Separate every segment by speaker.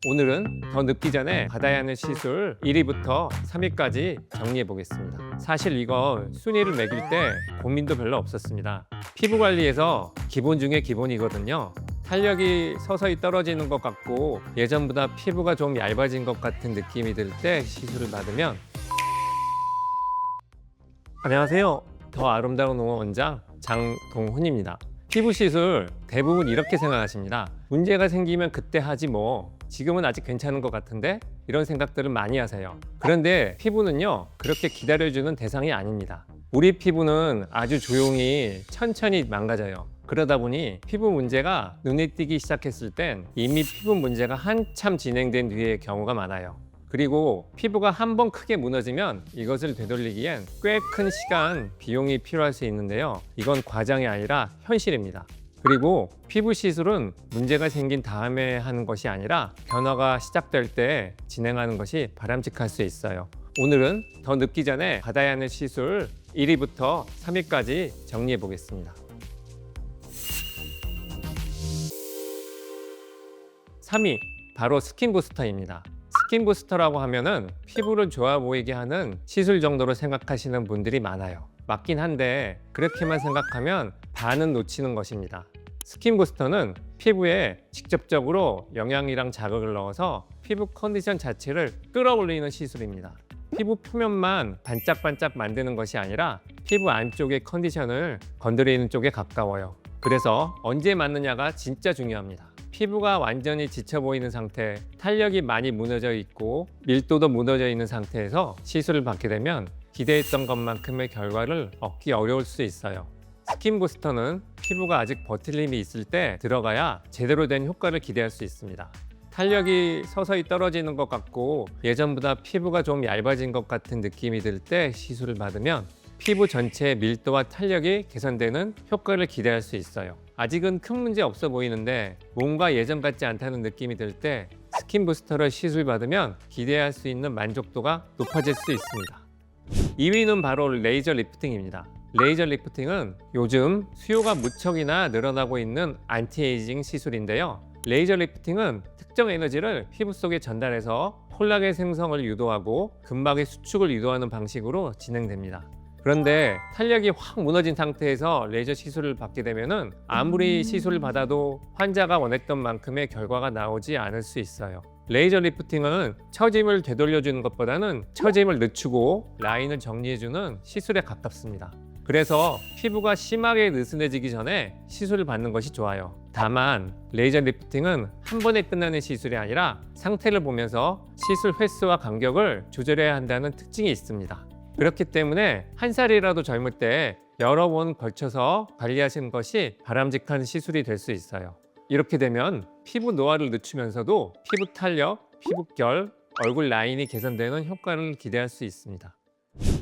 Speaker 1: 오늘은 더 늙기 전에 받아야 하는 시술 1위부터 3위까지 정리해 보겠습니다. 사실 이거 순위를 매길 때 고민도 별로 없었습니다. 피부 관리에서 기본 중에 기본이거든요. 탄력이 서서히 떨어지는 것 같고 예전보다 피부가 좀 얇아진 것 같은 느낌이 들 때 시술을 받으면 안녕하세요. 더 아름다운 원장 장동훈입니다. 피부 시술 대부분 이렇게 생각하십니다. 문제가 생기면 그때 하지 뭐. 지금은 아직 괜찮은 것 같은데? 이런 생각들을 많이 하세요. 그런데 피부는요, 그렇게 기다려주는 대상이 아닙니다. 우리 피부는 아주 조용히 천천히 망가져요. 그러다 보니 피부 문제가 눈에 띄기 시작했을 땐 이미 피부 문제가 한참 진행된 뒤의 경우가 많아요. 그리고 피부가 한번 크게 무너지면 이것을 되돌리기엔 꽤 큰 시간, 비용이 필요할 수 있는데요. 이건 과장이 아니라 현실입니다. 그리고 피부 시술은 문제가 생긴 다음에 하는 것이 아니라 변화가 시작될 때 진행하는 것이 바람직할 수 있어요. 오늘은 더 늙기 전에 받아야 하는 시술 1위부터 3위까지 정리해 보겠습니다. 3위, 바로 스킨 부스터입니다. 스킨 부스터라고 하면은 피부를 좋아 보이게 하는 시술 정도로 생각하시는 분들이 많아요. 맞긴 한데 그렇게만 생각하면 반은 놓치는 것입니다. 스킨 부스터는 피부에 직접적으로 영양이랑 자극을 넣어서 피부 컨디션 자체를 끌어올리는 시술입니다. 피부 표면만 반짝반짝 만드는 것이 아니라 피부 안쪽의 컨디션을 건드리는 쪽에 가까워요. 그래서 언제 맞느냐가 진짜 중요합니다. 피부가 완전히 지쳐 보이는 상태, 탄력이 많이 무너져 있고 밀도도 무너져 있는 상태에서 시술을 받게 되면 기대했던 것만큼의 결과를 얻기 어려울 수 있어요. 스킨 부스터는 피부가 아직 버틸 힘이 있을 때 들어가야 제대로 된 효과를 기대할 수 있습니다. 탄력이 서서히 떨어지는 것 같고 예전보다 피부가 좀 얇아진 것 같은 느낌이 들 때 시술을 받으면 피부 전체의 밀도와 탄력이 개선되는 효과를 기대할 수 있어요. 아직은 큰 문제 없어 보이는데 뭔가 예전 같지 않다는 느낌이 들 때 스킨 부스터를 시술 받으면 기대할 수 있는 만족도가 높아질 수 있습니다. 2위는 바로 레이저 리프팅입니다. 레이저 리프팅은 요즘 수요가 무척이나 늘어나고 있는 안티에이징 시술인데요. 레이저 리프팅은 특정 에너지를 피부 속에 전달해서 콜라겐 생성을 유도하고 근막의 수축을 유도하는 방식으로 진행됩니다. 그런데 탄력이 확 무너진 상태에서 레이저 시술을 받게 되면 아무리 시술을 받아도 환자가 원했던 만큼의 결과가 나오지 않을 수 있어요. 레이저 리프팅은 처짐을 되돌려주는 것보다는 처짐을 늦추고 라인을 정리해주는 시술에 가깝습니다. 그래서 피부가 심하게 느슨해지기 전에 시술을 받는 것이 좋아요. 다만 레이저 리프팅은 한 번에 끝나는 시술이 아니라 상태를 보면서 시술 횟수와 간격을 조절해야 한다는 특징이 있습니다. 그렇기 때문에 한 살이라도 젊을 때 여러 번 걸쳐서 관리하시는 것이 바람직한 시술이 될 수 있어요. 이렇게 되면 피부 노화를 늦추면서도 피부 탄력, 피부결, 얼굴 라인이 개선되는 효과를 기대할 수 있습니다.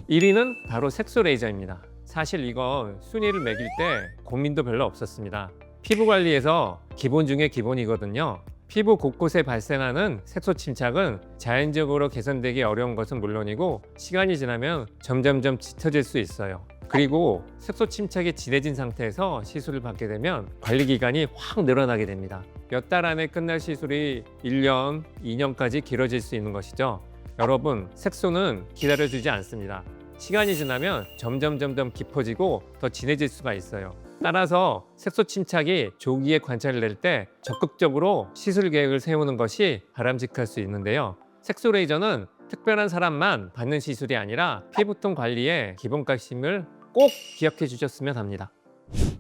Speaker 1: 1위는 바로 색소 레이저입니다. 사실 이건 순위를 매길 때 고민도 별로 없었습니다. 피부 관리에서 기본 중에 기본이거든요. 피부 곳곳에 발생하는 색소 침착은 자연적으로 개선되기 어려운 것은 물론이고 시간이 지나면 점점점 짙어질 수 있어요. 그리고 색소 침착이 진해진 상태에서 시술을 받게 되면 관리 기간이 확 늘어나게 됩니다. 몇 달 안에 끝날 시술이 1년, 2년까지 길어질 수 있는 것이죠. 여러분, 색소는 기다려주지 않습니다. 시간이 지나면 점점 깊어지고 더 진해질 수가 있어요. 따라서 색소 침착이 조기에 관찰될 때 적극적으로 시술 계획을 세우는 것이 바람직할 수 있는데요. 색소 레이저는 특별한 사람만 받는 시술이 아니라 피부톤 관리의 기본값임을 꼭 기억해 주셨으면 합니다.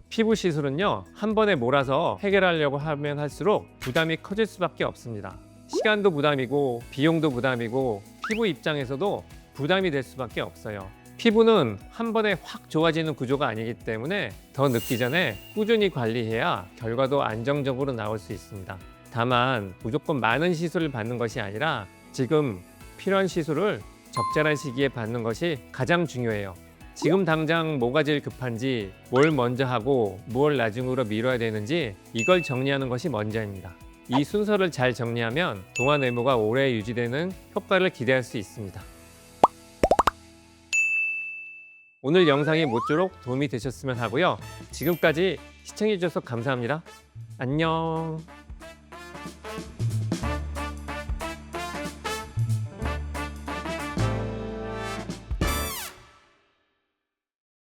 Speaker 1: 피부 시술은요, 한 번에 몰아서 해결하려고 하면 할수록 부담이 커질 수밖에 없습니다. 시간도 부담이고 비용도 부담이고 피부 입장에서도 부담이 될 수밖에 없어요. 피부는 한 번에 확 좋아지는 구조가 아니기 때문에 더 늙기 전에 꾸준히 관리해야 결과도 안정적으로 나올 수 있습니다. 다만 무조건 많은 시술을 받는 것이 아니라 지금 필요한 시술을 적절한 시기에 받는 것이 가장 중요해요. 지금 당장 뭐가 제일 급한지, 뭘 먼저 하고 뭘 나중으로 미뤄야 되는지 이걸 정리하는 것이 먼저입니다. 이 순서를 잘 정리하면 동안 외모가 오래 유지되는 효과를 기대할 수 있습니다. 오늘 영상이 모쪼록 도움이 되셨으면 하고요. 지금까지 시청해주셔서 감사합니다. 안녕.